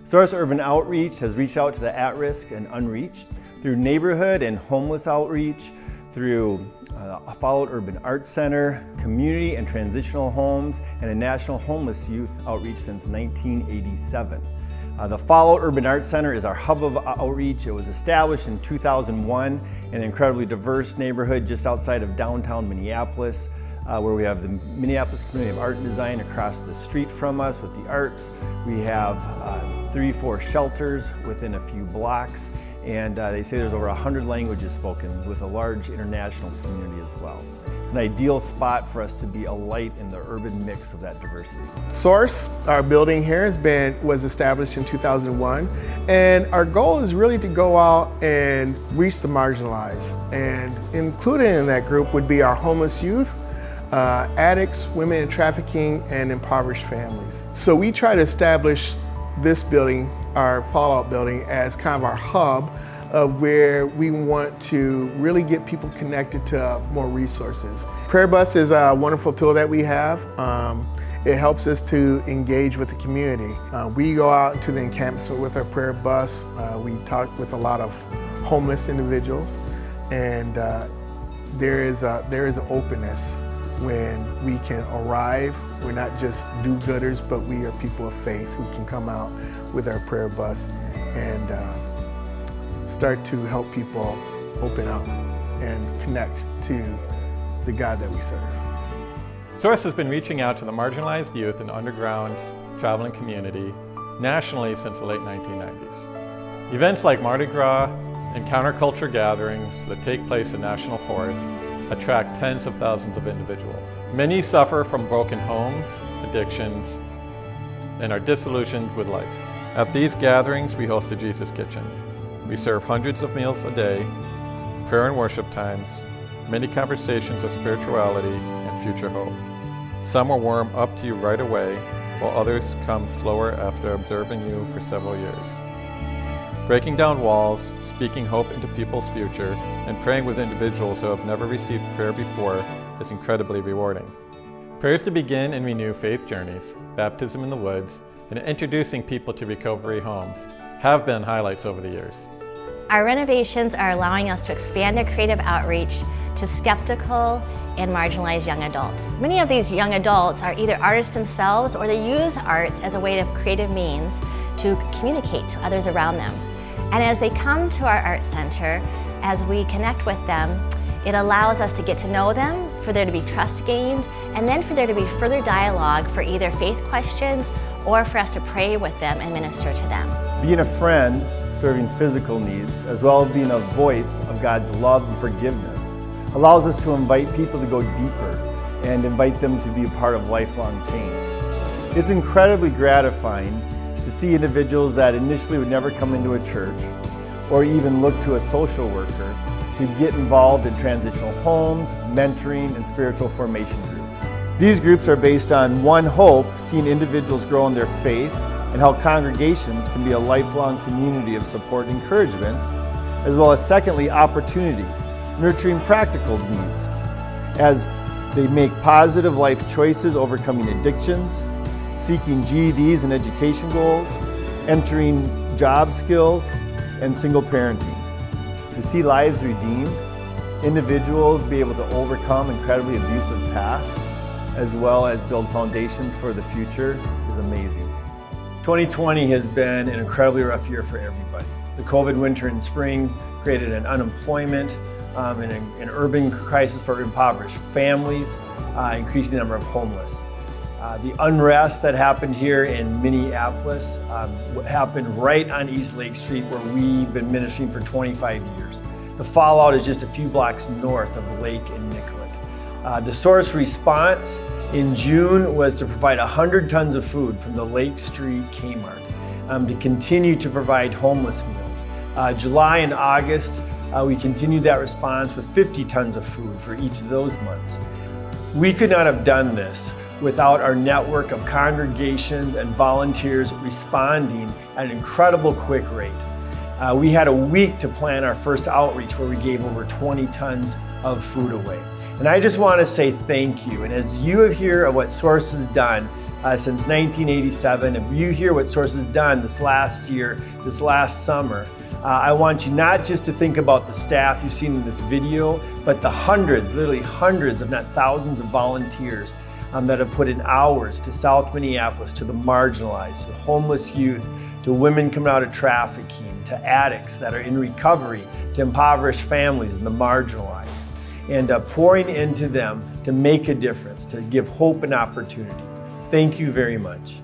Source Urban Outreach has reached out to the at-risk and unreached through neighborhood and homeless outreach, through a Fallout Urban Arts Center, community and transitional homes, and a national homeless youth outreach since 1987. The Fallout Urban Arts Center is our hub of outreach. It was established in 2001 in an incredibly diverse neighborhood just outside of downtown Minneapolis, where we have the Minneapolis Community of Art and Design across the street from us with the arts. We have 3-4 shelters within a few blocks, and they say there's over 100 languages spoken with a large international community as well. It's an ideal spot for us to be a light in the urban mix of that diversity. Source, our building here, was established in 2001, and our goal is really to go out and reach the marginalized, and included in that group would be our homeless youth, addicts, women in trafficking, and impoverished families. So we try to establish this building, our Fallout building, as kind of our hub of where we want to really get people connected to more resources. Prayer Bus is a wonderful tool that we have. It helps us to engage with the community. We go out to the encampments with our Prayer Bus. We talk with a lot of homeless individuals, and there is an openness when we can arrive. We're not just do-gooders, but we are people of faith who can come out with our Prayer Bus and start to help people open up and connect to the God that we serve. Source has been reaching out to the marginalized youth and underground traveling community nationally since the late 1990s. Events like Mardi Gras and counterculture gatherings that take place in national forests attract tens of thousands of individuals. Many suffer from broken homes, addictions, and are disillusioned with life. At these gatherings, we host the Jesus Kitchen. We serve hundreds of meals a day, prayer and worship times, many conversations of spirituality and future hope. Some will warm up to you right away, while others come slower after observing you for several years. Breaking down walls, speaking hope into people's future, and praying with individuals who have never received prayer before is incredibly rewarding. Prayers to begin and renew faith journeys, baptism in the woods, and introducing people to recovery homes have been highlights over the years. Our renovations are allowing us to expand our creative outreach to skeptical and marginalized young adults. Many of these young adults are either artists themselves, or they use arts as a way of creative means to communicate to others around them. And as they come to our art center, as we connect with them, it allows us to get to know them, for there to be trust gained, and then for there to be further dialogue for either faith questions or for us to pray with them and minister to them. Being a friend, serving physical needs, as well as being a voice of God's love and forgiveness, allows us to invite people to go deeper and invite them to be a part of lifelong change. It's incredibly gratifying to see individuals that initially would never come into a church or even look to a social worker to get involved in transitional homes, mentoring, and spiritual formation groups. These groups are based on one hope, seeing individuals grow in their faith, and how congregations can be a lifelong community of support and encouragement, as well as secondly, opportunity, nurturing practical needs as they make positive life choices, overcoming addictions, seeking GEDs and education goals, entering job skills, and single parenting. To see lives redeemed, individuals be able to overcome incredibly abusive pasts, as well as build foundations for the future is amazing. 2020 has been an incredibly rough year for everybody. The COVID winter and spring created an unemployment and an urban crisis for impoverished families, increasing the number of homeless. The unrest that happened here in Minneapolis happened right on East Lake Street, where we've been ministering for 25 years. The Fallout is just a few blocks north of the lake in Nicollet. The Source response in June was to provide 100 tons of food from the Lake Street Kmart to continue to provide homeless meals. July and August, we continued that response with 50 tons of food for each of those months. We could not have done this without our network of congregations and volunteers responding at an incredible quick rate. We had a week to plan our first outreach, where we gave over 20 tons of food away. And I just want to say thank you. And as you hear of what Source has done, since 1987. If you hear what Source has done this last year, this last summer, I want you not just to think about the staff you've seen in this video, but the hundreds, literally hundreds, if not thousands of volunteers that have put in hours to South Minneapolis, to the marginalized, to homeless youth, to women coming out of trafficking, to addicts that are in recovery, to impoverished families and the marginalized, and pouring into them to make a difference, to give hope and opportunity. Thank you very much.